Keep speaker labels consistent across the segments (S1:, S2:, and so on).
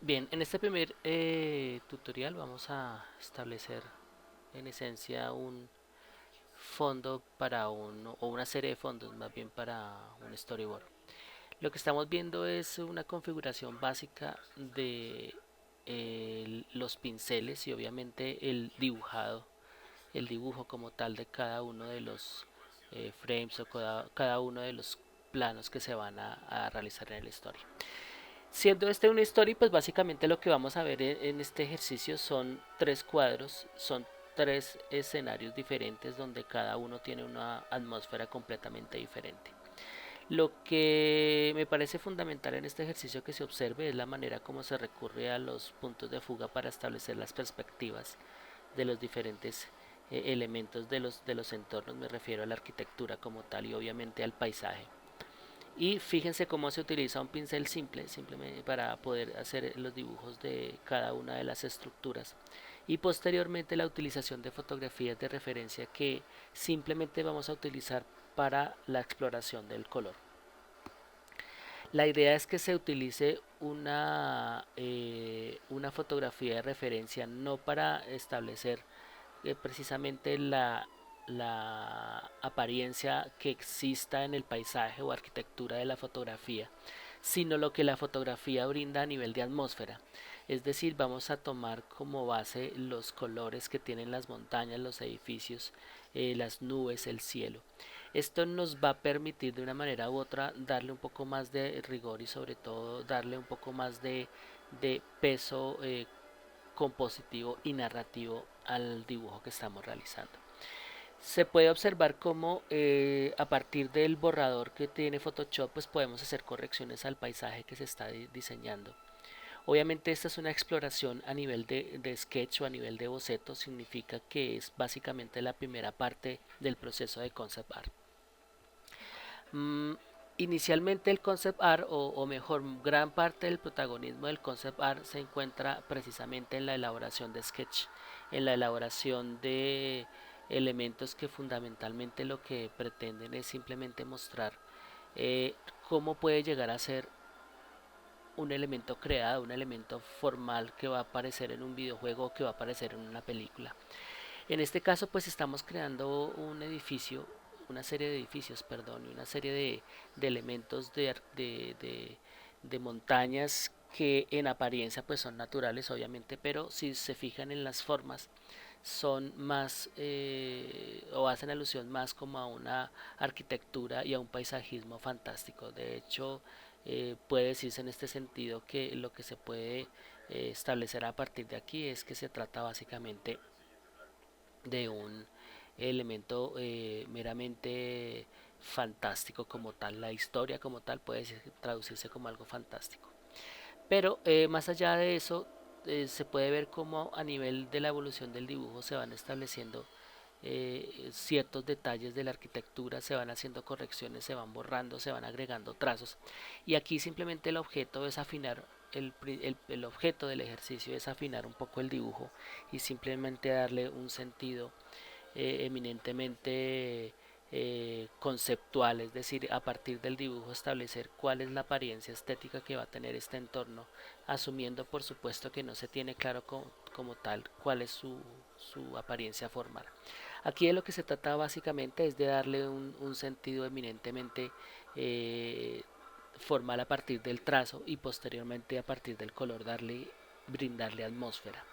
S1: Bien, en este primer tutorial vamos a establecer en esencia un fondo para o una serie de fondos más bien para un storyboard. Lo que estamos viendo es una configuración básica de los pinceles y obviamente el dibujo como tal de cada uno de los frames o cada uno de los planos que se van a realizar en el story. Siendo este una story, pues básicamente lo que vamos a ver en este ejercicio son tres cuadros, son tres escenarios diferentes donde cada uno tiene una atmósfera completamente diferente. Lo que me parece fundamental en este ejercicio que se observe es la manera como se recurre a los puntos de fuga para establecer las perspectivas de los diferentes elementos de los entornos. Me refiero a la arquitectura como tal y obviamente al paisaje. Y fíjense cómo se utiliza un pincel simple, simplemente para poder hacer los dibujos de cada una de las estructuras. Y posteriormente la utilización de fotografías de referencia que simplemente vamos a utilizar para la exploración del color. La idea es que se utilice una fotografía de referencia no para establecer precisamente la apariencia que exista en el paisaje o arquitectura de la fotografía, sino lo que la fotografía brinda a nivel de atmósfera. Es decir, vamos a tomar como base los colores que tienen las montañas, los edificios, las nubes, el cielo. Esto nos va a permitir de una manera u otra darle un poco más de rigor y sobre todo darle un poco más de peso compositivo y narrativo al dibujo que estamos realizando. Se puede observar cómo a partir del borrador que tiene Photoshop pues podemos hacer correcciones al paisaje que se está diseñando. Obviamente esta es una exploración a nivel de sketch o a nivel de boceto, significa que es básicamente la primera parte del proceso de concept art. Mm, Inicialmente el concept art, o mejor, gran parte del protagonismo del concept art se encuentra precisamente en la elaboración de sketch, en la elaboración de elementos que fundamentalmente lo que pretenden es simplemente mostrar eh, cómo puede llegar a ser un elemento creado, un elemento formal que va a aparecer en un videojuego o que va a aparecer en una película. En este caso, pues estamos creando un edificio, una serie de edificios, perdón, y una serie de elementos de montañas que en apariencia pues son naturales obviamente, pero si se fijan en las formas son más o hacen alusión más como a una arquitectura y a un paisajismo fantástico. De hecho, puede decirse en este sentido que lo que se puede establecer a partir de aquí es que se trata básicamente de un elemento meramente fantástico como tal. La historia como tal puede traducirse como algo fantástico. Pero más allá de eso, se puede ver cómo a nivel de la evolución del dibujo se van estableciendo ciertos detalles de la arquitectura, se van haciendo correcciones, se van borrando, se van agregando trazos. Y aquí simplemente el objeto es afinar, el objeto del ejercicio es afinar un poco el dibujo y simplemente darle un sentido eminentemente conceptual, es decir, a partir del dibujo establecer cuál es la apariencia estética que va a tener este entorno, asumiendo por supuesto que no se tiene claro como tal cuál es su apariencia formal. Aquí de lo que se trata básicamente es de darle un sentido eminentemente eh, formal a partir del trazo y posteriormente a partir del color brindarle atmósfera.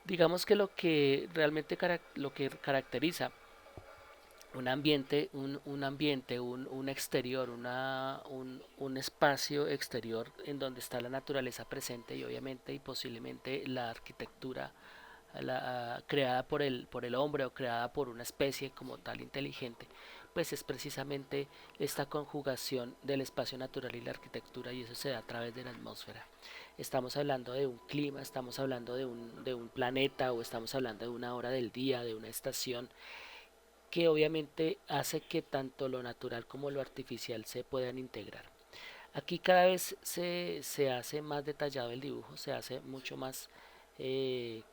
S1: Digamos que lo que realmente lo que caracteriza un exterior, un espacio exterior en donde está la naturaleza presente y obviamente y posiblemente la arquitectura creada por el hombre o creada por una especie como tal inteligente, pues es precisamente esta conjugación del espacio natural y la arquitectura y eso se da a través de la atmósfera. Estamos hablando de un clima, estamos hablando de un planeta o estamos hablando de una hora del día, de una estación que obviamente hace que tanto lo natural como lo artificial se puedan integrar. Aquí cada vez se hace más detallado el dibujo, se hace mucho más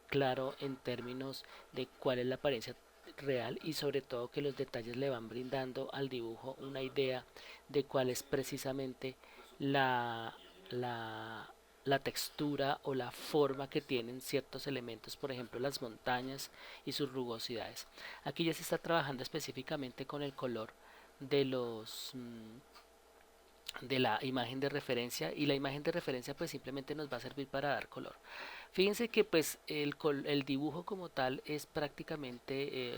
S1: claro en términos de cuál es la apariencia real y sobre todo que los detalles le van brindando al dibujo una idea de cuál es precisamente la, la, la textura o la forma que tienen ciertos elementos, por ejemplo las montañas y sus rugosidades. Aquí ya se está trabajando específicamente con el color de los de la imagen de referencia, y la imagen de referencia pues simplemente nos va a servir para dar color. Fíjense que pues el dibujo como tal es prácticamente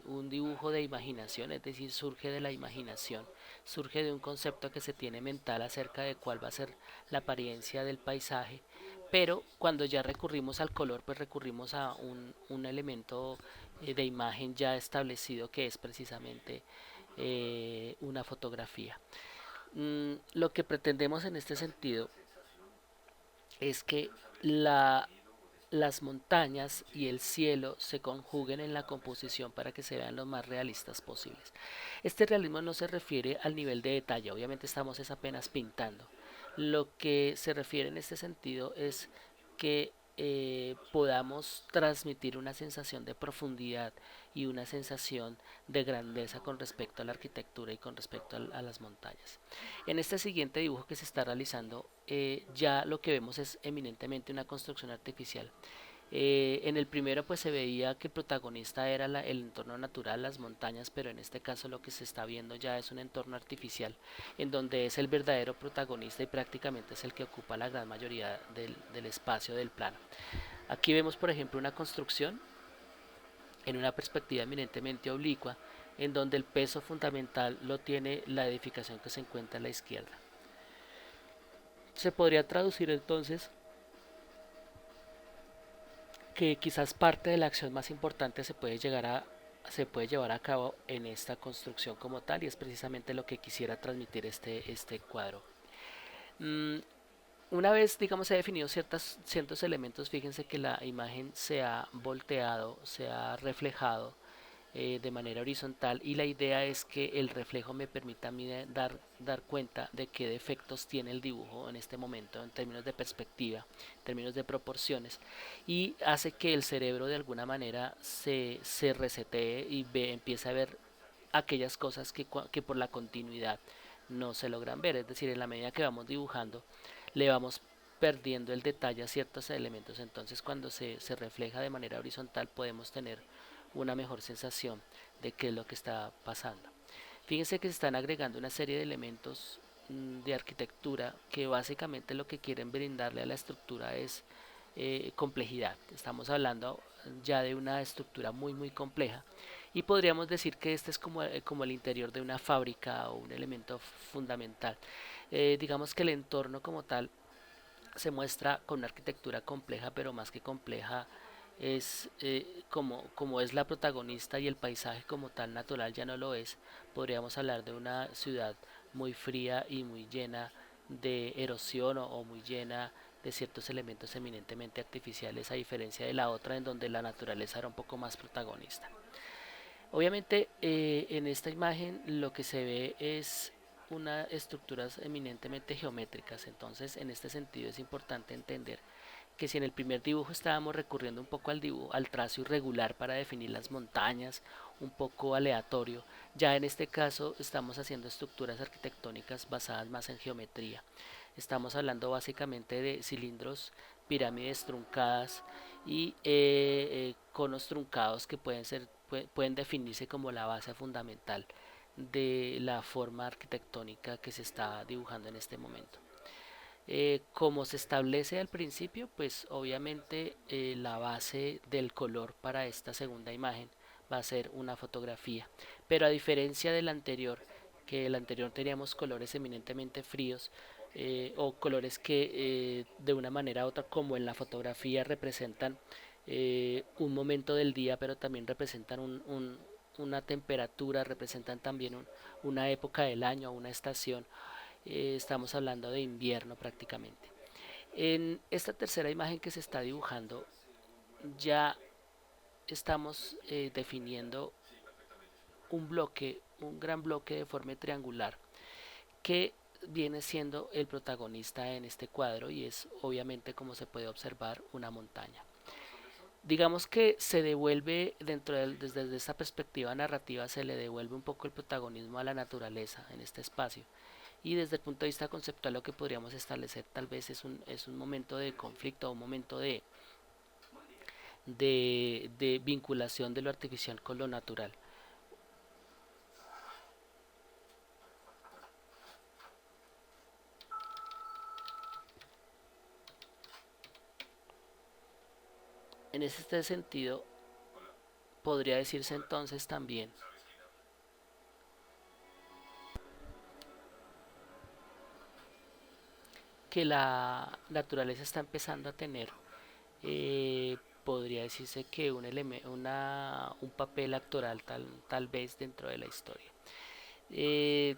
S1: un dibujo de imaginación, es decir, surge de la imaginación, surge de un concepto que se tiene mental acerca de cuál va a ser la apariencia del paisaje, pero cuando ya recurrimos al color, pues recurrimos a un elemento de imagen ya establecido, que es precisamente una fotografía. Lo que pretendemos en este sentido es que la, las montañas y el cielo se conjuguen en la composición para que se vean lo más realistas posibles. Este realismo no se refiere al nivel de detalle, obviamente estamos es apenas pintando. Lo que se refiere en este sentido es que podamos transmitir una sensación de profundidad y una sensación de grandeza con respecto a la arquitectura y con respecto a las montañas. En este siguiente dibujo que se está realizando, ya lo que vemos es eminentemente una construcción artificial. En el primero pues se veía que el protagonista era el entorno natural, las montañas, pero en este caso lo que se está viendo ya es un entorno artificial en donde es el verdadero protagonista y prácticamente es el que ocupa la gran mayoría del espacio del plano. Aquí vemos por ejemplo una construcción en una perspectiva eminentemente oblicua, en donde el peso fundamental lo tiene la edificación que se encuentra a la izquierda. Se podría traducir entonces que quizás parte de la acción más importante se puede llevar a cabo en esta construcción como tal, y es precisamente lo que quisiera transmitir este cuadro. Mm, una vez, digamos, se ha definido ciertos elementos, fíjense que la imagen se ha volteado, se ha reflejado de manera horizontal, y la idea es que el reflejo me permita a mí dar cuenta de qué defectos tiene el dibujo en este momento en términos de perspectiva, en términos de proporciones, y hace que el cerebro de alguna manera se resetee y empiece a ver aquellas cosas que por la continuidad no se logran ver, es decir, en la medida que vamos dibujando le vamos perdiendo el detalle a ciertos elementos, entonces cuando se refleja de manera horizontal podemos tener una mejor sensación de qué es lo que está pasando. Fíjense que se están agregando una serie de elementos de arquitectura que básicamente lo que quieren brindarle a la estructura es complejidad. Estamos hablando ya de una estructura muy compleja, y podríamos decir que este es como el interior de una fábrica o un elemento fundamental. Digamos que el entorno como tal se muestra con una arquitectura compleja, pero más que compleja es como es la protagonista, y el paisaje como tal natural ya no lo es. Podríamos hablar de una ciudad muy fría y muy llena de erosión, o muy llena de ciertos elementos eminentemente artificiales, a diferencia de la otra en donde la naturaleza era un poco más protagonista. Obviamente en esta imagen lo que se ve es unas estructuras eminentemente geométricas, entonces en este sentido es importante entender que si en el primer dibujo estábamos recurriendo un poco al trazo irregular para definir las montañas, un poco aleatorio, ya en este caso estamos haciendo estructuras arquitectónicas basadas más en geometría. Estamos hablando básicamente de cilindros, pirámides truncadas y conos truncados que pueden definirse como la base fundamental de la forma arquitectónica que se está dibujando en este momento. Como se establece al principio, pues obviamente la base del color para esta segunda imagen va a ser una fotografía, pero a diferencia del anterior, que el anterior teníamos colores eminentemente fríos, o colores que de una manera u otra, como en la fotografía, representan un momento del día, pero también representan una temperatura, representan también una época del año, una estación. Estamos hablando de invierno prácticamente. En esta tercera imagen que se está dibujando, ya estamos definiendo un bloque, un gran bloque de forma triangular, que viene siendo el protagonista en este cuadro, y es obviamente, como se puede observar, una montaña. Digamos que se devuelve desde esta perspectiva narrativa, se le devuelve un poco el protagonismo a la naturaleza en este espacio, y desde el punto de vista conceptual lo que podríamos establecer tal vez es un momento de conflicto, un momento de vinculación de lo artificial con lo natural. En este sentido, podría decirse entonces también que la naturaleza está empezando a tener, podría decirse que un papel actoral tal vez dentro de la historia. Eh,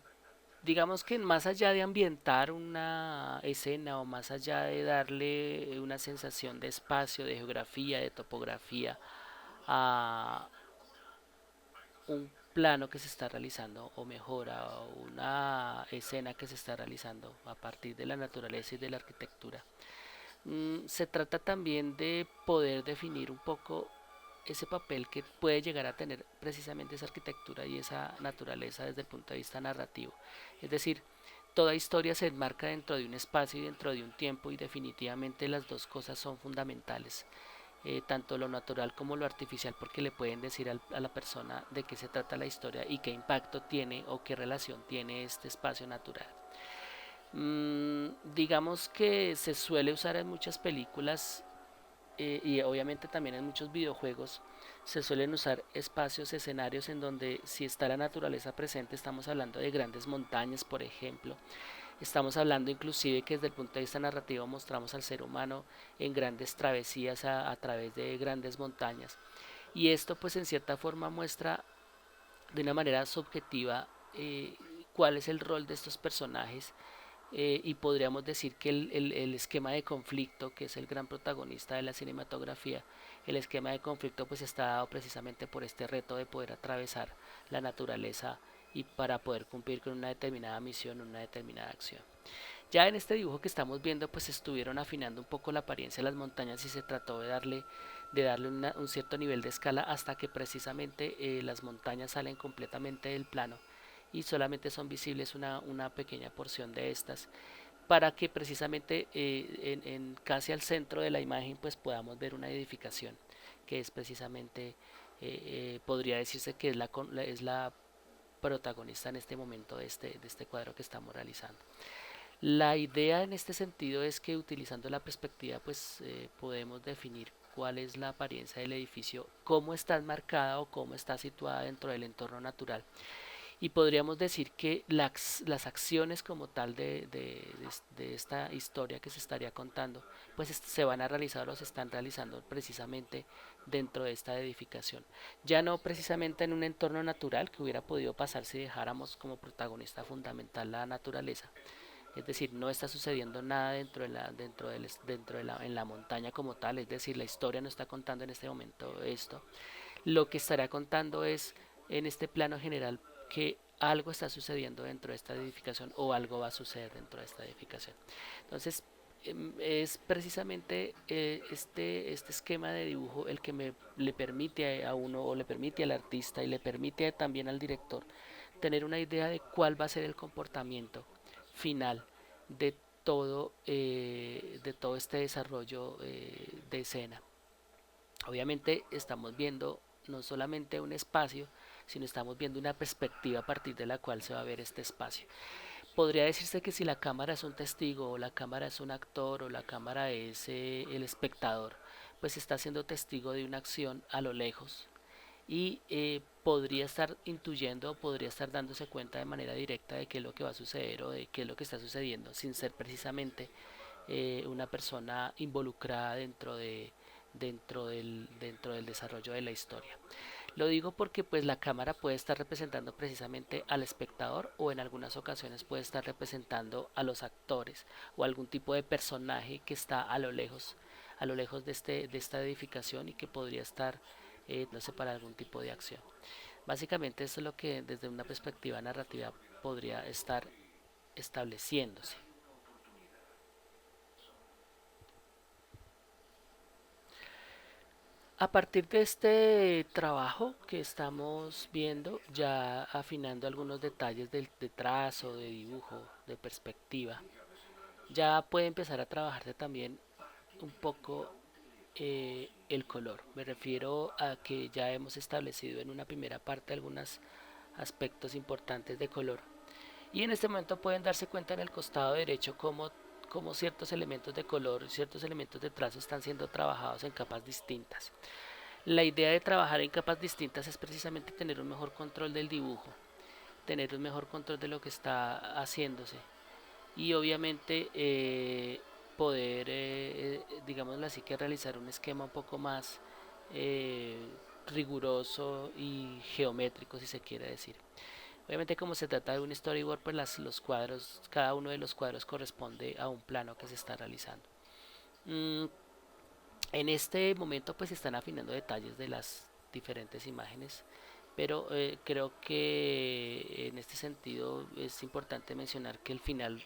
S1: digamos que más allá de ambientar una escena o más allá de darle una sensación de espacio, de geografía, de topografía a un plano que se está realizando, o mejor, a una escena que se está realizando a partir de la naturaleza y de la arquitectura, se trata también de poder definir un poco ese papel que puede llegar a tener precisamente esa arquitectura y esa naturaleza desde el punto de vista narrativo. Es decir, toda historia se enmarca dentro de un espacio y dentro de un tiempo, y definitivamente las dos cosas son fundamentales, tanto lo natural como lo artificial, porque le pueden decir a la persona de qué se trata la historia y qué impacto tiene o qué relación tiene este espacio natural. Digamos que se suele usar en muchas películas, y obviamente también en muchos videojuegos se suelen usar espacios, escenarios en donde si está la naturaleza presente, estamos hablando de grandes montañas, por ejemplo. Estamos hablando inclusive que desde el punto de vista narrativo mostramos al ser humano en grandes travesías a través de grandes montañas. Y esto pues en cierta forma muestra de una manera subjetiva, cuál es el rol de estos personajes, y podríamos decir que el esquema de conflicto, que es el gran protagonista de la cinematografía, el esquema de conflicto pues está dado precisamente por este reto de poder atravesar la naturaleza y para poder cumplir con una determinada misión, una determinada acción. Ya en este dibujo que estamos viendo pues estuvieron afinando un poco la apariencia de las montañas y se trató de darle un cierto nivel de escala hasta que precisamente las montañas salen completamente del plano y solamente son visibles una pequeña porción de estas, para que precisamente casi al centro de la imagen pues podamos ver una edificación que es precisamente, podría decirse que es la protagonista en este momento de este cuadro que estamos realizando. La idea en este sentido es que utilizando la perspectiva pues podemos definir cuál es la apariencia del edificio, cómo está enmarcada o cómo está situada dentro del entorno natural, y podríamos decir que las acciones como tal de esta historia que se estaría contando pues se van a realizar o se están realizando precisamente dentro de esta edificación, ya no precisamente en un entorno natural que hubiera podido pasar si dejáramos como protagonista fundamental la naturaleza. Es decir, no está sucediendo nada en la montaña como tal, es decir, la historia no está contando en este momento esto. Lo que estará contando es en este plano general que algo está sucediendo dentro de esta edificación o algo va a suceder dentro de esta edificación. Entonces, es precisamente este esquema de dibujo el que le permite a uno o le permite al artista y le permite también al director tener una idea de cuál va a ser el comportamiento final de de todo este desarrollo de escena. Obviamente estamos viendo no solamente un espacio, sino estamos viendo una perspectiva a partir de la cual se va a ver este espacio. Podría decirse que si la cámara es un testigo, o la cámara es un actor, o la cámara es el espectador, pues está siendo testigo de una acción a lo lejos, y podría estar intuyendo, podría estar dándose cuenta de manera directa de qué es lo que va a suceder o de qué es lo que está sucediendo, sin ser precisamente una persona involucrada dentro del desarrollo de la historia. Lo digo porque pues la cámara puede estar representando precisamente al espectador, o en algunas ocasiones puede estar representando a los actores o algún tipo de personaje que está a lo lejos de esta edificación y que podría estar no sé, para algún tipo de acción. Básicamente esto es lo que desde una perspectiva narrativa podría estar estableciéndose. A partir de este trabajo que estamos viendo, ya afinando algunos detalles de trazo, de dibujo, de perspectiva, ya puede empezar a trabajarse también un poco el color. Me refiero a que ya hemos establecido en una primera parte algunos aspectos importantes de color. Y en este momento pueden darse cuenta en el costado derecho cómo ciertos elementos de color, ciertos elementos de trazo están siendo trabajados en capas distintas. La idea de trabajar en capas distintas es precisamente tener un mejor control del dibujo, tener un mejor control de lo que está haciéndose y obviamente poder, digámoslo así, que realizar un esquema un poco más eh, riguroso y geométrico, si se quiere decir. Obviamente como se trata de un storyboard, pues los cuadros, cada uno de los cuadros corresponde a un plano que se está realizando. Mm, en este momento pues se están afinando detalles de las diferentes imágenes, pero creo que en este sentido es importante mencionar que el final,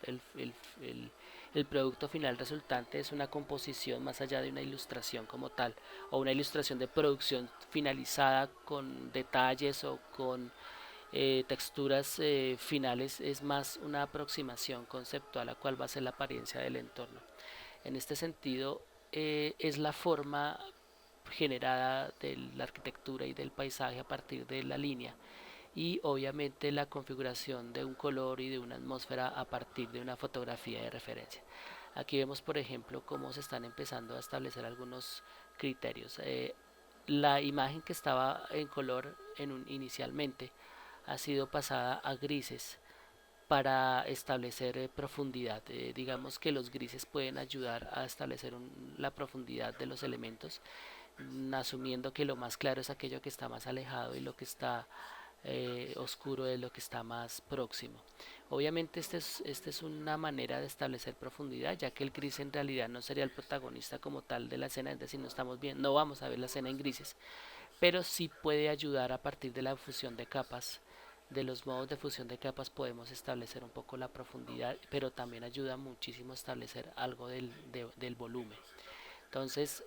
S1: el producto final resultante es una composición más allá de una ilustración como tal, o una ilustración de producción finalizada con detalles o con texturas finales, es más una aproximación conceptual a cuál va a ser la apariencia del entorno. En este sentido, es la forma generada de la arquitectura y del paisaje a partir de la línea y obviamente la configuración de un color y de una atmósfera a partir de una fotografía de referencia. Aquí vemos, por ejemplo, cómo se están empezando a establecer algunos criterios. La imagen que estaba en color inicialmente ha sido pasada a grises para establecer profundidad. Digamos que los grises pueden ayudar a establecer la profundidad de los elementos, asumiendo que lo más claro es aquello que está más alejado y lo que está oscuro es lo que está más próximo. Obviamente esta es una manera de establecer profundidad, ya que el gris en realidad no sería el protagonista como tal de la escena, es decir, no estamos bien, no vamos a ver la escena en grises, pero sí puede ayudar a partir de la fusión de capas. De los modos de fusión de capas podemos establecer un poco la profundidad, pero también ayuda muchísimo a establecer algo del volumen. Entonces,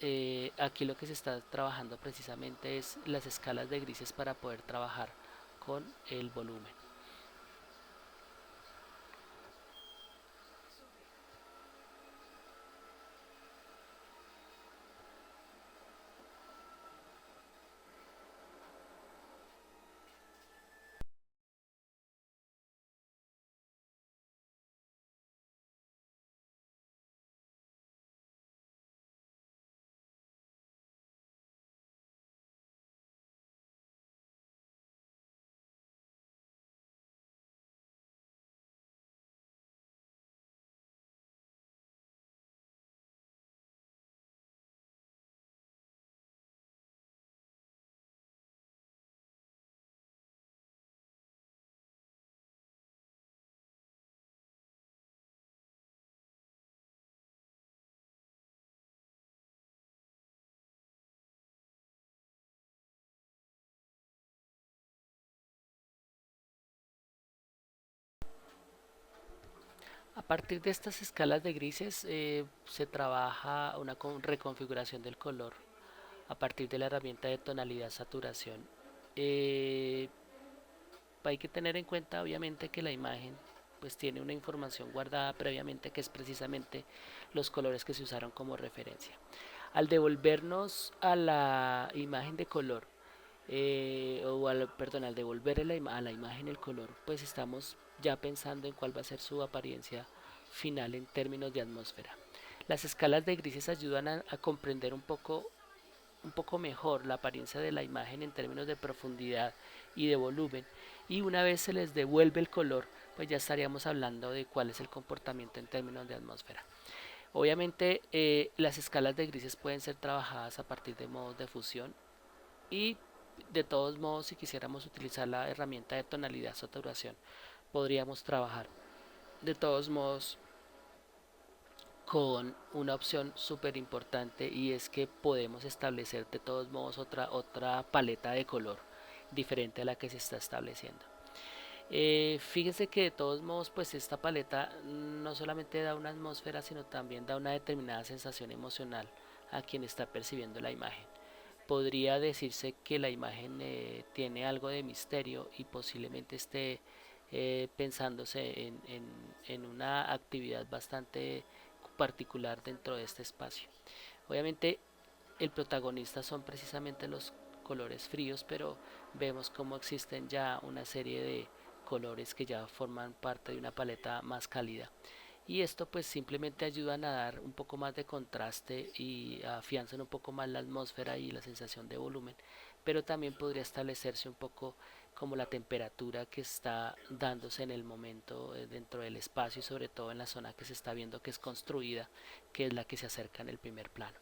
S1: aquí lo que se está trabajando precisamente es las escalas de grises para poder trabajar con el volumen. A partir de estas escalas de grises se trabaja una reconfiguración del color a partir de la herramienta de tonalidad saturación. Eh, Hay que tener en cuenta obviamente que la imagen pues tiene una información guardada previamente que es precisamente los colores que se usaron como referencia. Al devolvernos a la imagen de color, perdón, al devolver a la imagen el color, pues estamos ya pensando en cuál va a ser su apariencia final en términos de atmósfera. Las escalas de grises ayudan a comprender un poco mejor la apariencia de la imagen en términos de profundidad y de volumen, y una vez se les devuelve el color pues ya estaríamos hablando de cuál es el comportamiento en términos de atmósfera. Obviamente las escalas de grises pueden ser trabajadas a partir de modos de fusión y de todos modos si quisiéramos utilizar la herramienta de tonalidad saturación podríamos trabajar de todos modos con una opción súper importante y es que podemos establecer de todos modos otra paleta de color diferente a la que se está estableciendo. Fíjense que de todos modos pues esta paleta no solamente da una atmósfera sino también da una determinada sensación emocional a quien está percibiendo la imagen. podría decirse que la imagen tiene algo de misterio y posiblemente esté pensándose en una actividad bastante particular dentro de este espacio. Obviamente el protagonista son precisamente los colores fríos, pero vemos como existen ya una serie de colores que ya forman parte de una paleta más cálida, y esto pues simplemente ayudan a dar un poco más de contraste y afianzan un poco más la atmósfera y la sensación de volumen, pero también podría establecerse un poco como la temperatura que está dándose en el momento dentro del espacio y sobre todo en la zona que se está viendo que es construida, que es la que se acerca en el primer plano.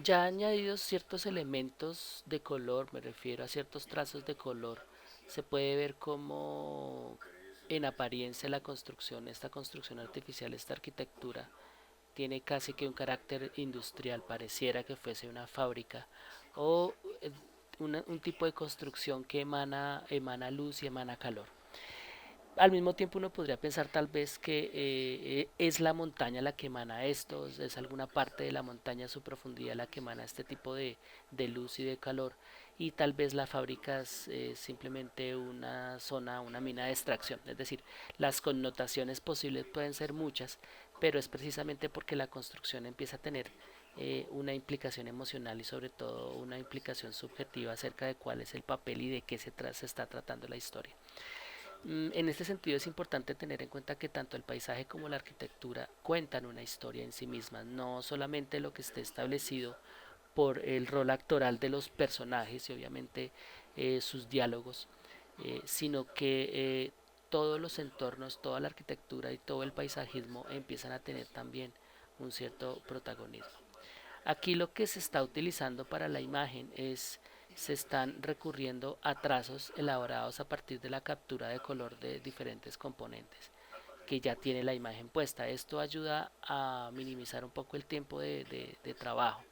S1: Ya añadidos ciertos elementos de color, me refiero a ciertos trazos de color, se puede ver como en apariencia la construcción, esta construcción artificial, esta arquitectura, tiene casi que un carácter industrial, pareciera que fuese una fábrica o un tipo de construcción que emana luz y emana calor. Al mismo tiempo uno podría pensar tal vez que es la montaña la que emana esto, es alguna parte de la montaña, su profundidad la que emana este tipo de luz y de calor, y tal vez la fábrica es simplemente una zona, una mina de extracción. Es decir, las connotaciones posibles pueden ser muchas, pero es precisamente porque la construcción empieza a tener una implicación emocional y sobre todo una implicación subjetiva acerca de cuál es el papel y de qué se está tratando la historia. En este sentido es importante tener en cuenta que tanto el paisaje como la arquitectura cuentan una historia en sí mismas, no solamente lo que esté establecido por el rol actoral de los personajes y obviamente sus diálogos, sino que todos los entornos, toda la arquitectura y todo el paisajismo empiezan a tener también un cierto protagonismo. Aquí lo que se está utilizando para la imagen es, se están recurriendo a trazos elaborados a partir de la captura de color de diferentes componentes que ya tiene la imagen puesta. Esto ayuda a minimizar un poco el tiempo de trabajo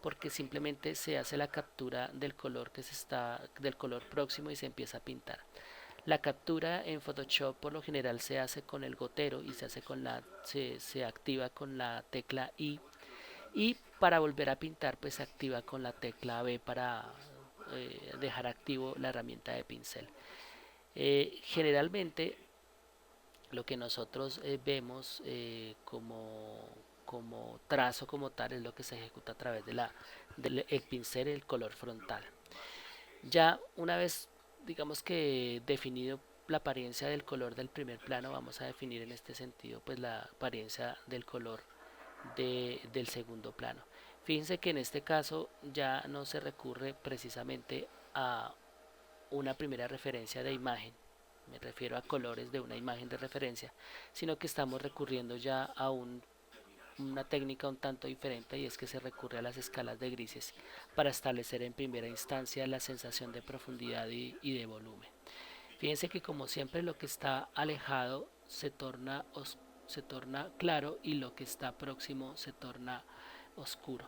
S1: porque simplemente se hace la captura del color que se está del color próximo y se empieza a pintar. La captura en Photoshop por lo general se hace con el gotero y se hace con se activa con la tecla I, y para volver a pintar pues se activa con la tecla B para dejar activo la herramienta de pincel. Generalmente lo que nosotros vemos como trazo como tal es lo que se ejecuta a través del el pincel, el color frontal. Ya una vez digamos que definido la apariencia del color del primer plano, vamos a definir en este sentido pues la apariencia del color del segundo plano. Fíjense que en este caso ya no se recurre precisamente a una primera referencia de imagen, me refiero a colores de una imagen de referencia, sino que estamos recurriendo ya a una técnica un tanto diferente, y es que se recurre a las escalas de grises para establecer en primera instancia la sensación de profundidad y de volumen. Fíjense que como siempre lo que está alejado se torna claro y lo que está próximo se torna oscuro.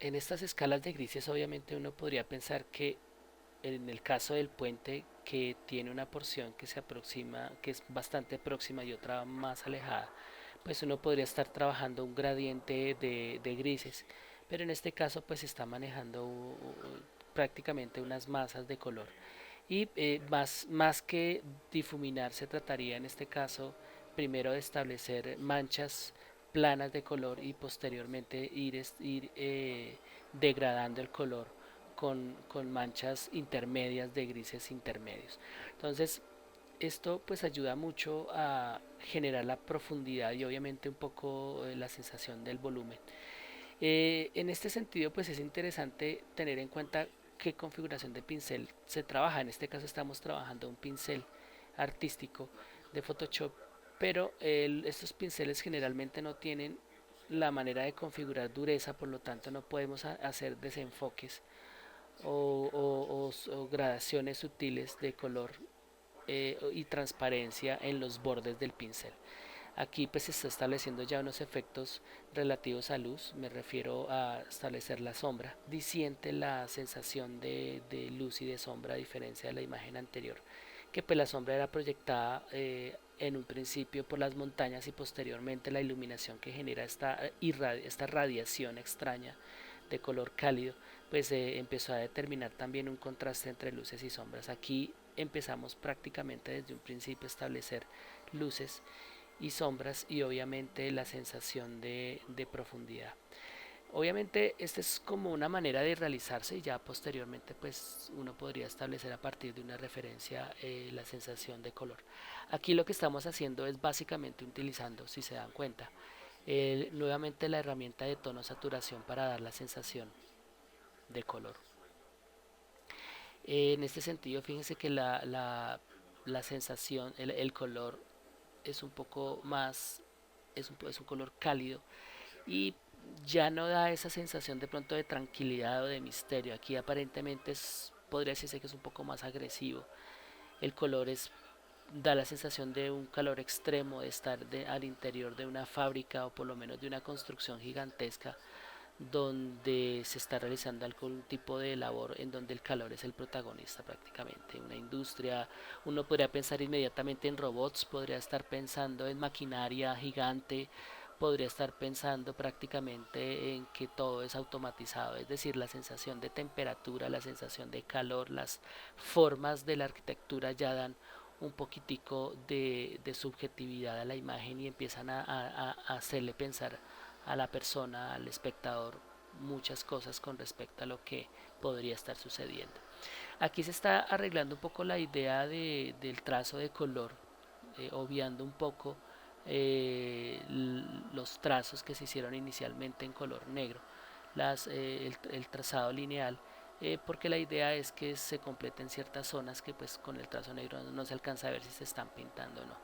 S1: En estas escalas de grises obviamente uno podría pensar que en el caso del puente que tiene una porción que se aproxima, que es bastante próxima y otra más alejada, pues uno podría estar trabajando un gradiente de grises, pero en este caso pues está manejando prácticamente unas masas de color. Y más que difuminar, se trataría en este caso primero de establecer manchas planas de color y posteriormente ir degradando el color con manchas intermedias de grises intermedios. Entonces, esto pues ayuda mucho a generar la profundidad y obviamente un poco la sensación del volumen. En este sentido, pues es interesante tener en cuenta qué configuración de pincel se trabaja. En este caso estamos trabajando un pincel artístico de Photoshop, pero estos pinceles generalmente no tienen la manera de configurar dureza, por lo tanto no podemos hacer desenfoques o gradaciones sutiles de color y transparencia en los bordes del pincel. Aquí pues se está estableciendo ya unos efectos relativos a luz, me refiero a establecer la sombra. Disiente la sensación de luz y de sombra a diferencia de la imagen anterior, que pues la sombra era proyectada en un principio por las montañas y posteriormente la iluminación que genera esta radiación extraña de color cálido, pues empezó a determinar también un contraste entre luces y sombras. Aquí empezamos prácticamente desde un principio a establecer luces y sombras y obviamente la sensación de profundidad. Obviamente esta es como una manera de realizarse y ya posteriormente pues uno podría establecer a partir de una referencia la sensación de color. Aquí lo que estamos haciendo es básicamente utilizando, si se dan cuenta, nuevamente la herramienta de tono saturación para dar la sensación de color. En este sentido, fíjense que la sensación, el color es un poco más, es un color cálido y ya no da esa sensación de pronto de tranquilidad o de misterio. Aquí aparentemente podría decirse que es un poco más agresivo. El color da la sensación de un calor extremo, de estar al interior de una fábrica o por lo menos de una construcción gigantesca donde se está realizando algún tipo de labor en donde el calor es el protagonista prácticamente. Una industria, uno podría pensar inmediatamente en robots, podría estar pensando en maquinaria gigante, podría estar pensando prácticamente en que todo es automatizado, es decir, la sensación de temperatura, la sensación de calor, las formas de la arquitectura ya dan un poquitico de subjetividad a la imagen y empiezan a hacerle pensar a la persona, al espectador, muchas cosas con respecto a lo que podría estar sucediendo. Aquí se está arreglando un poco la idea del trazo de color, obviando un poco los trazos que se hicieron inicialmente en color negro, el trazado lineal, porque la idea es que se completen ciertas zonas que pues con el trazo negro no se alcanza a ver si se están pintando o no.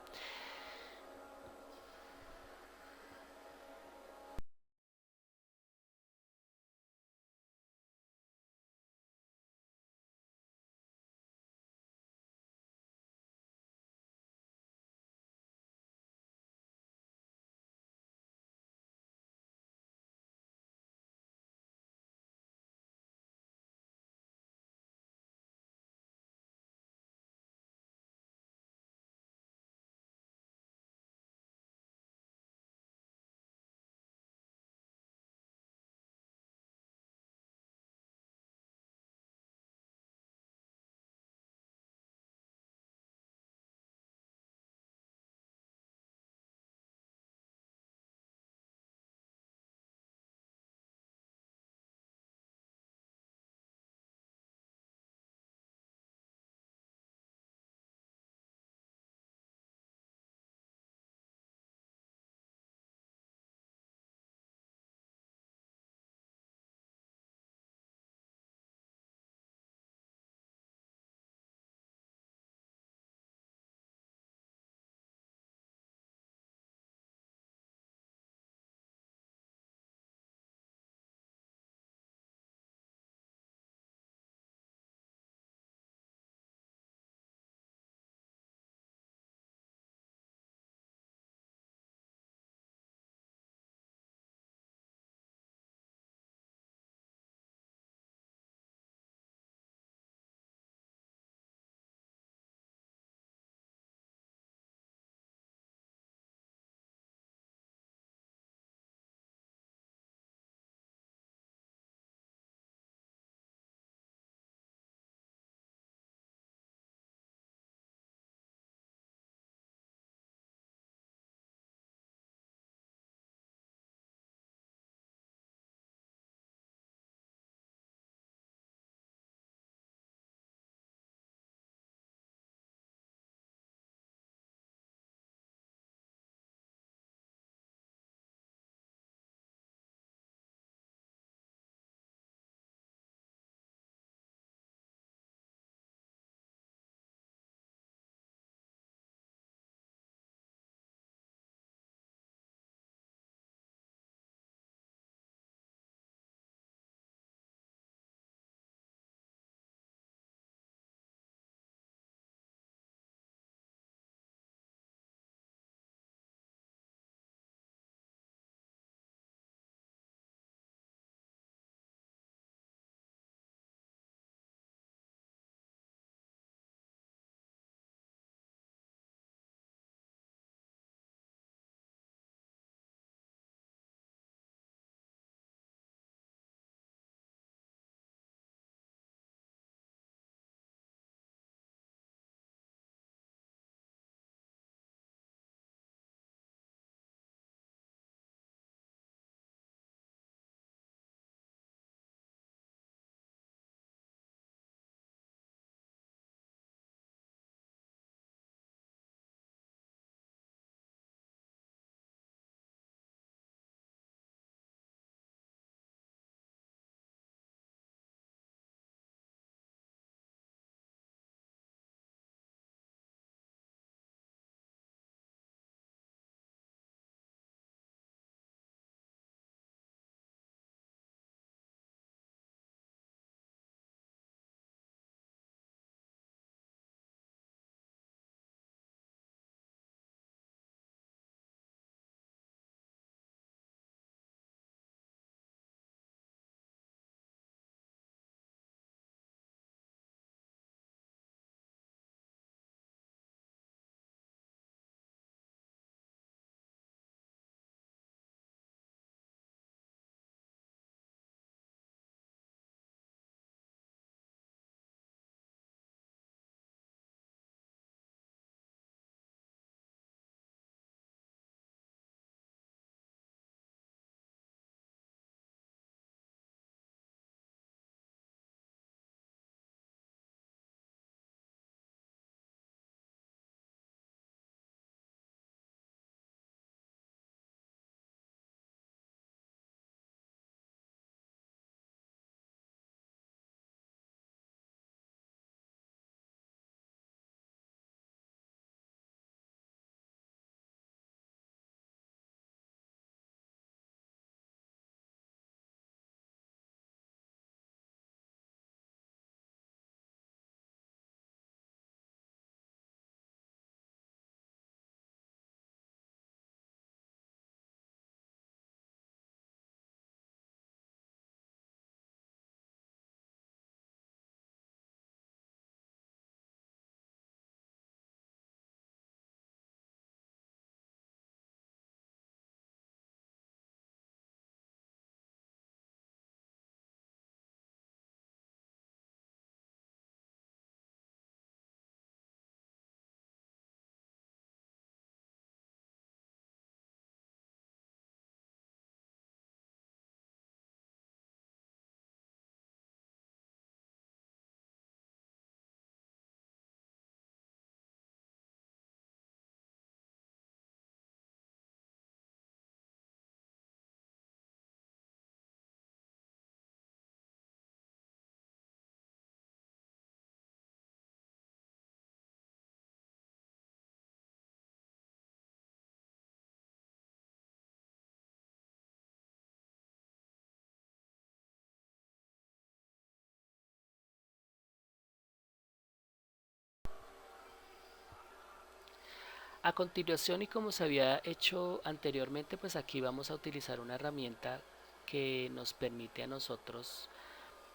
S1: A continuación, y como se había hecho anteriormente, pues aquí vamos a utilizar una herramienta que nos permite a nosotros,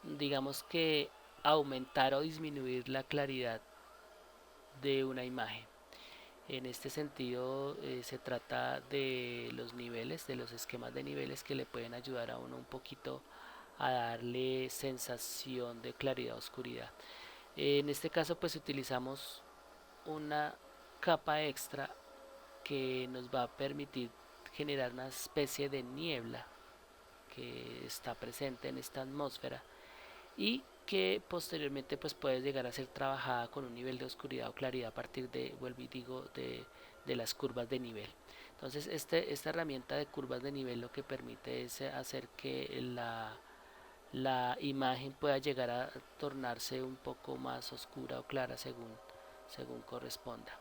S1: digamos que, aumentar o disminuir la claridad de una imagen. En este sentido, se trata de los niveles, de los esquemas de niveles que le pueden ayudar a uno un poquito a darle sensación de claridad o oscuridad. En este caso, pues utilizamos una capa extra que nos va a permitir generar una especie de niebla que está presente en esta atmósfera y que posteriormente pues puede llegar a ser trabajada con un nivel de oscuridad o claridad a partir de, vuelvo y digo, de las curvas de nivel. Entonces esta herramienta de curvas de nivel lo que permite es hacer que la imagen pueda llegar a tornarse un poco más oscura o clara según corresponda.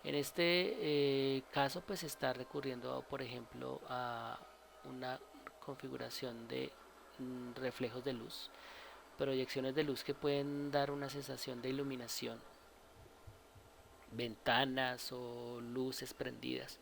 S1: En este caso pues se está recurriendo por ejemplo a una configuración de reflejos de luz, proyecciones de luz que pueden dar una sensación de iluminación, ventanas o luces prendidas.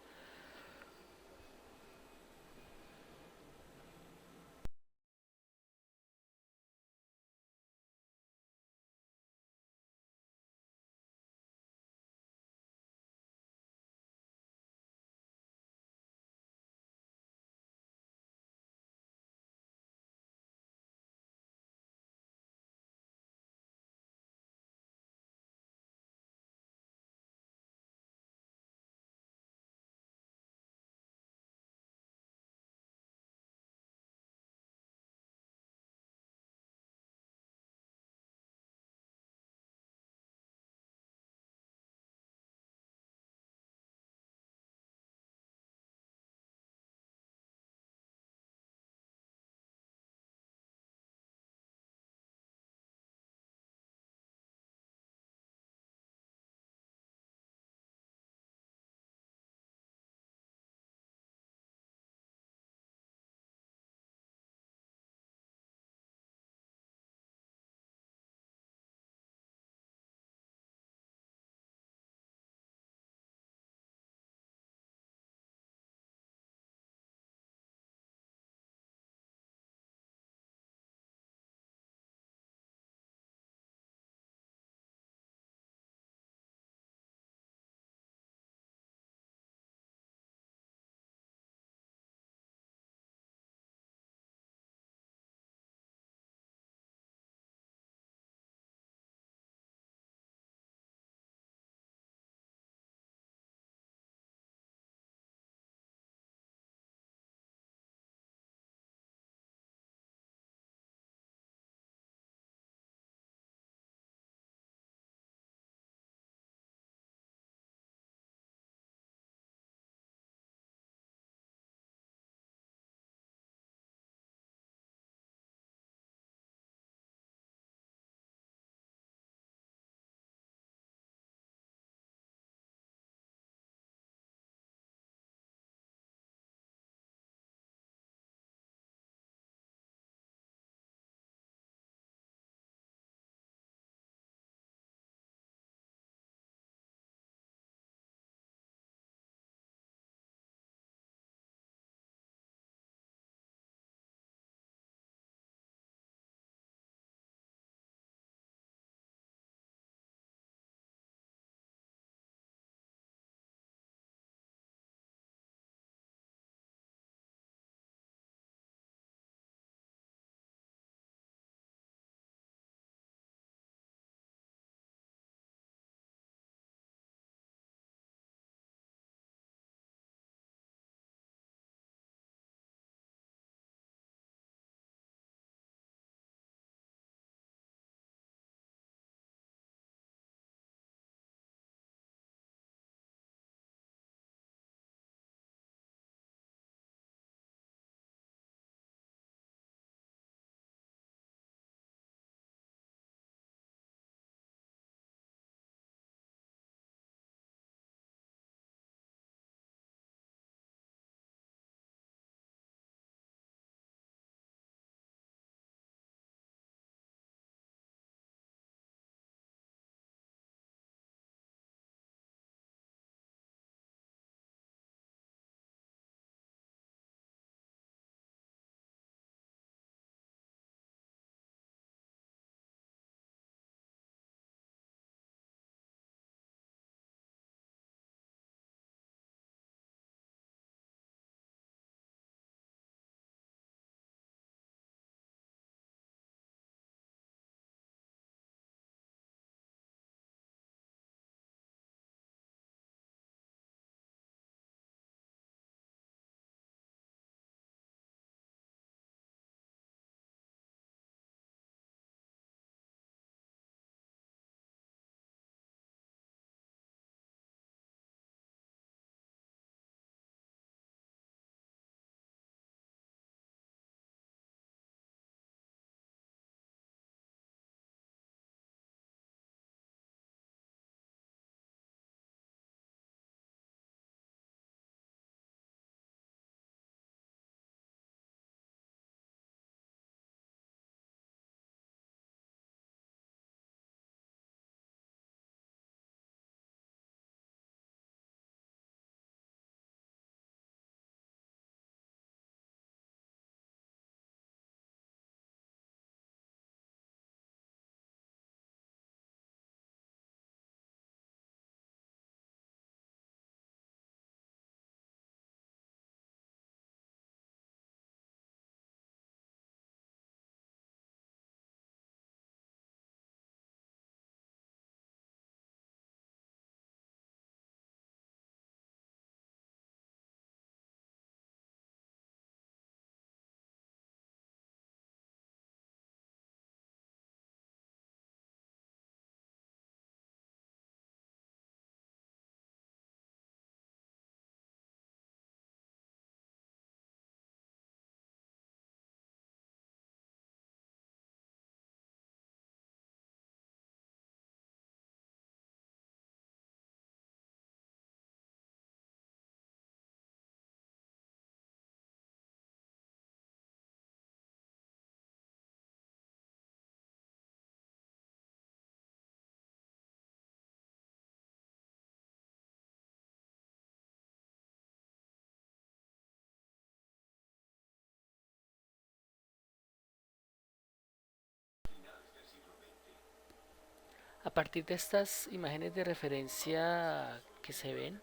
S1: A partir de estas imágenes de referencia que se ven,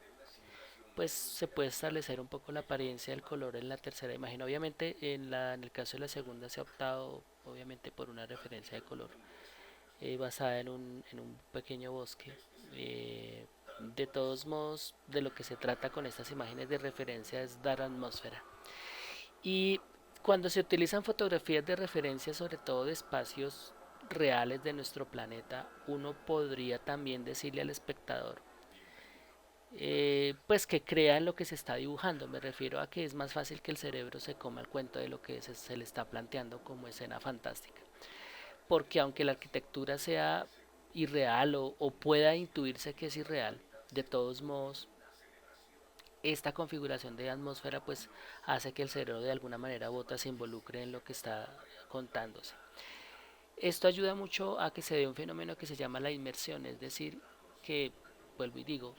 S1: pues se puede establecer un poco la apariencia del color en la tercera imagen. Obviamente en el caso de la segunda se ha optado obviamente por una referencia de color basada en un pequeño bosque. De todos modos, de lo que se trata con estas imágenes de referencia es dar atmósfera. Y cuando se utilizan fotografías de referencia, sobre todo de espacios reales de nuestro planeta, uno podría también decirle al espectador, pues que crea en lo que se está dibujando. Me refiero a que es más fácil que el cerebro se coma el cuento de lo que se le está planteando como escena fantástica. Porque aunque la arquitectura sea irreal o pueda intuirse que es irreal, de todos modos, esta configuración de atmósfera pues hace que el cerebro de alguna manera bota se involucre en lo que está contándose. Esto ayuda mucho a que se dé un fenómeno que se llama la inmersión, es decir, que, vuelvo y digo,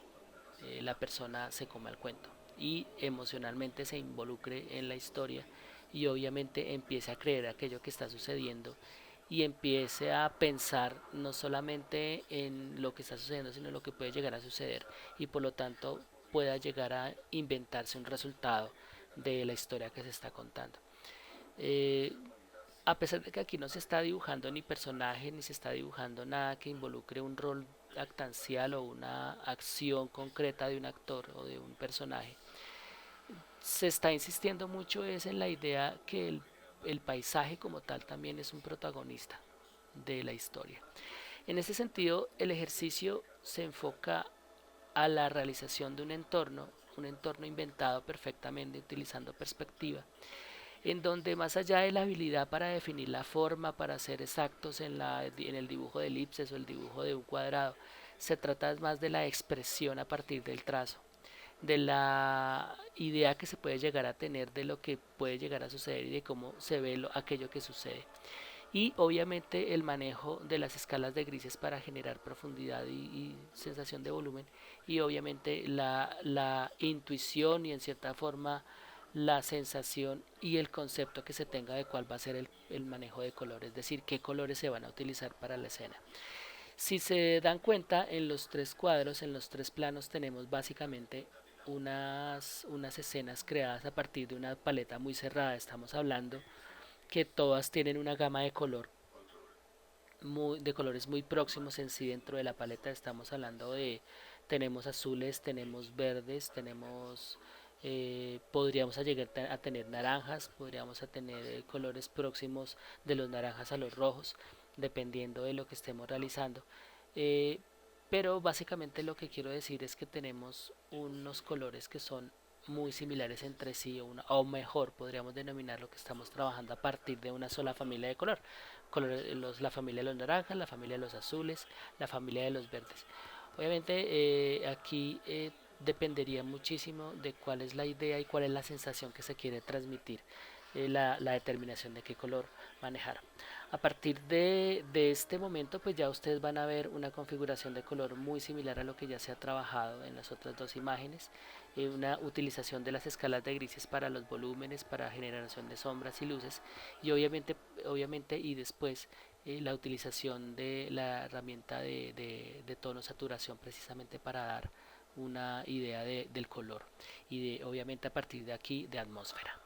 S1: la persona se coma el cuento y emocionalmente se involucre en la historia y obviamente empiece a creer aquello que está sucediendo y empiece a pensar no solamente en lo que está sucediendo, sino en lo que puede llegar a suceder y por lo tanto pueda llegar a inventarse un resultado de la historia que se está contando. Eh, a pesar de que aquí no se está dibujando ni personaje ni se está dibujando nada que involucre un rol actancial o una acción concreta de un actor o de un personaje, se está insistiendo mucho es en la idea que el paisaje como tal también es un protagonista de la historia. En ese sentido, el ejercicio se enfoca a la realización de un entorno inventado perfectamente utilizando perspectiva, en donde más allá de la habilidad para definir la forma, para ser exactos en el dibujo de elipses o el dibujo de un cuadrado, se trata más de la expresión a partir del trazo, de la idea que se puede llegar a tener de lo que puede llegar a suceder y de cómo se ve aquello que sucede. Y obviamente el manejo de las escalas de grises para generar profundidad y sensación de volumen. Y obviamente la intuición y en cierta forma la sensación y el concepto que se tenga de cuál va a ser el manejo de colores, es decir, qué colores se van a utilizar para la escena. Si se dan cuenta, en los tres cuadros, en los tres planos, tenemos básicamente unas escenas creadas a partir de una paleta muy cerrada. Estamos hablando que todas tienen una gama de de colores muy próximos en sí dentro de la paleta. Estamos hablando de, tenemos azules, tenemos verdes, tenemos, podríamos llegar a tener naranjas, podríamos a tener colores próximos de los naranjas a los rojos, dependiendo de lo que estemos realizando. Eh, pero básicamente lo que quiero decir es que tenemos unos colores que son muy similares entre sí, o mejor, podríamos denominar lo que estamos trabajando a partir de una sola familia de la familia de los naranjas, la familia de los azules, la familia de los verdes. Obviamente aquí dependería muchísimo de cuál es la idea y cuál es la sensación que se quiere transmitir, la determinación de qué color manejar. A partir de este momento, pues ya ustedes van a ver una configuración de color muy similar a lo que ya se ha trabajado en las otras dos imágenes, una utilización de las escalas de grises para los volúmenes, para generación de sombras y luces, y obviamente y después la utilización de la herramienta de tono saturación precisamente para dar una idea del color y de obviamente a partir de aquí de atmósfera.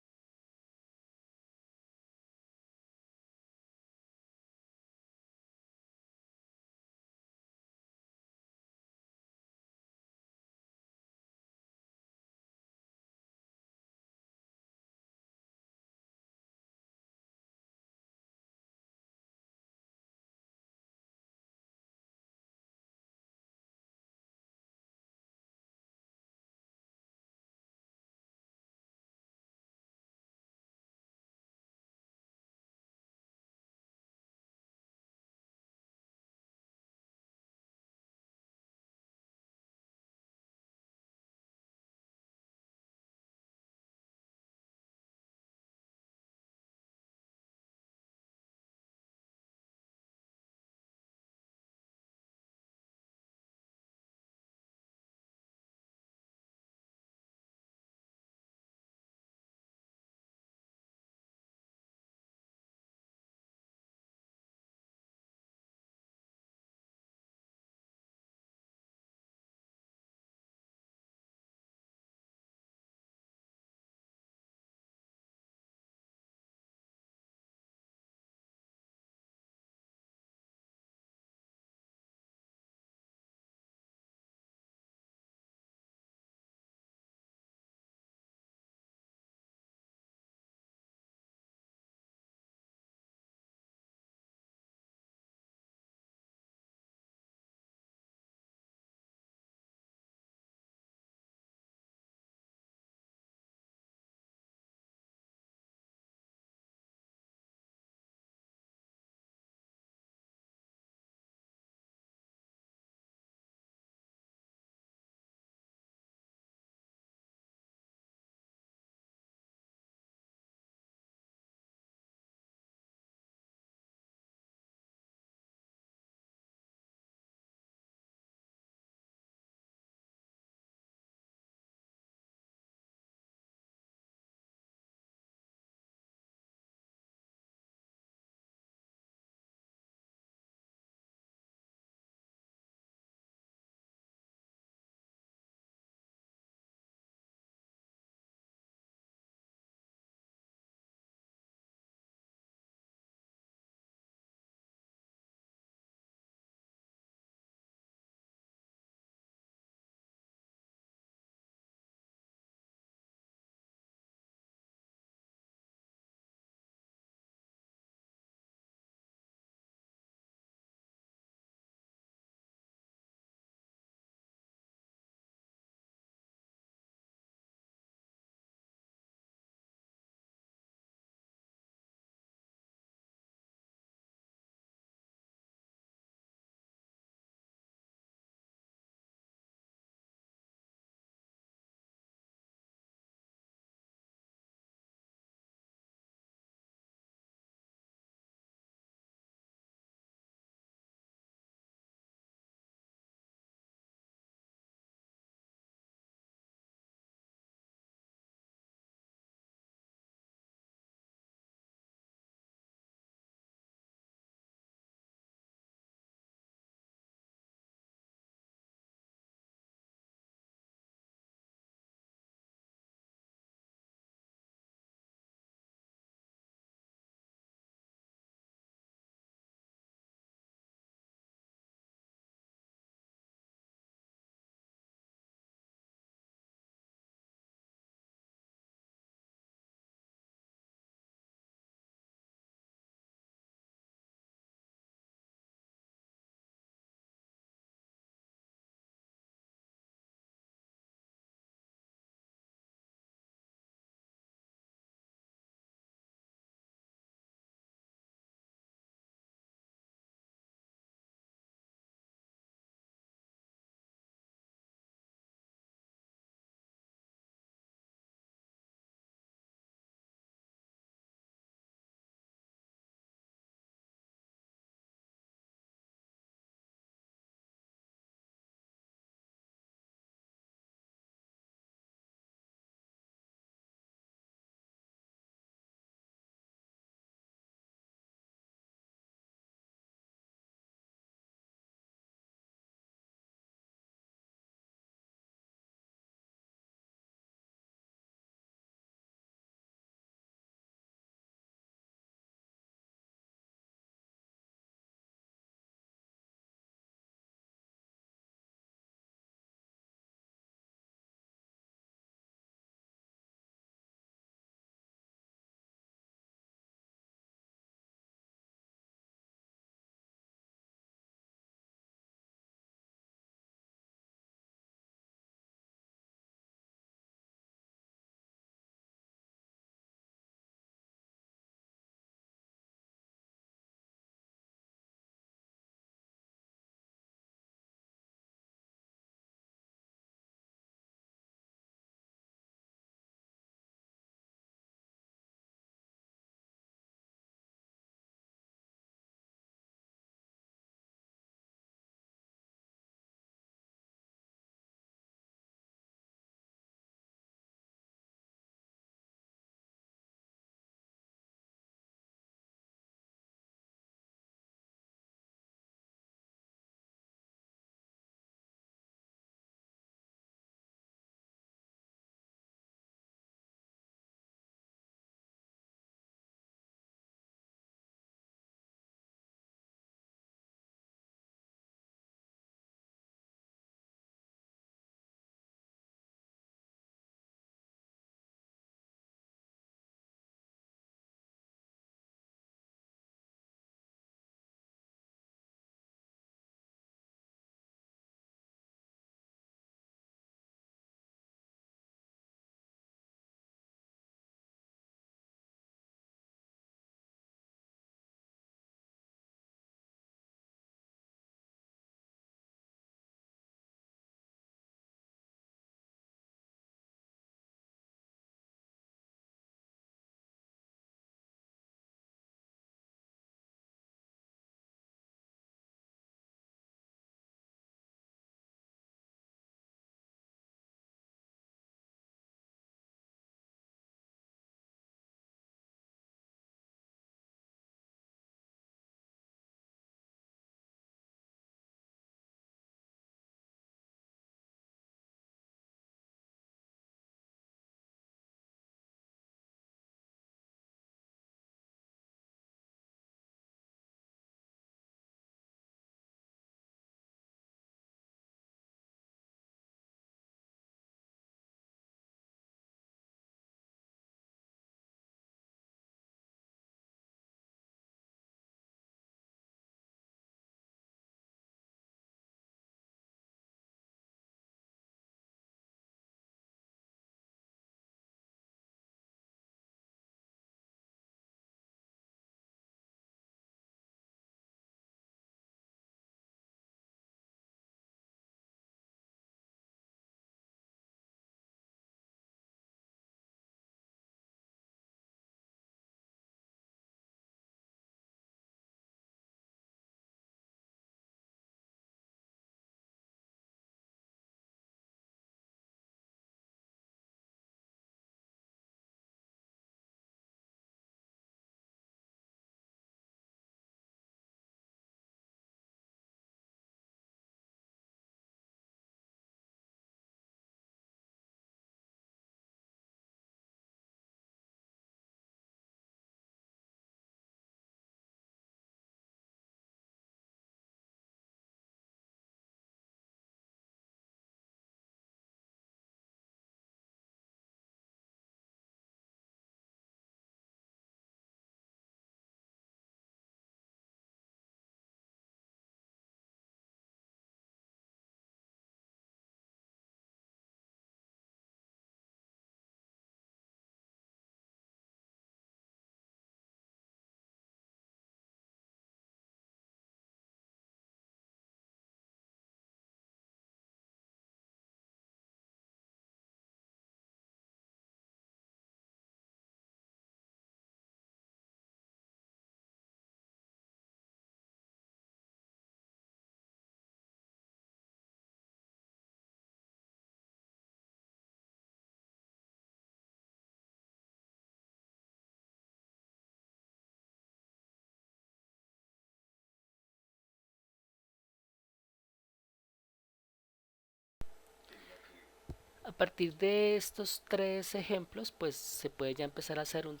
S1: partir de estos tres ejemplos, pues se puede ya empezar a hacer un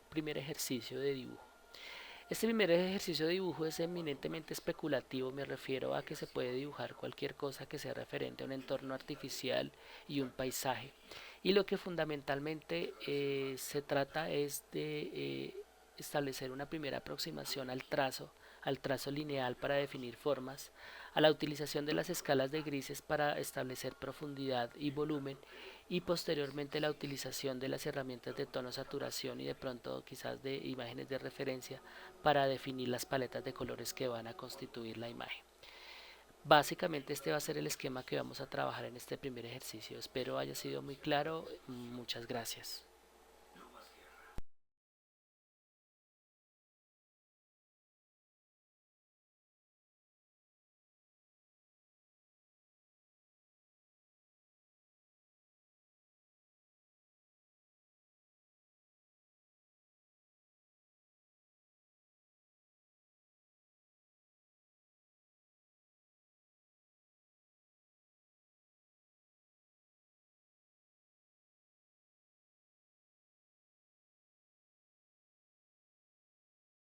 S1: primer ejercicio de dibujo. Este primer ejercicio de dibujo es eminentemente especulativo, me refiero a que se puede dibujar cualquier cosa que sea referente a un entorno artificial y un paisaje. Y lo que fundamentalmente se trata es de establecer una primera aproximación al trazo lineal para definir formas, a la utilización de las escalas de grises para establecer profundidad y volumen, y posteriormente la utilización de las herramientas de tono, saturación y de pronto quizás de imágenes de referencia para definir las paletas de colores que van a constituir la imagen. Básicamente este va a ser el esquema que vamos a trabajar en este primer ejercicio. Espero haya sido muy claro. Muchas gracias.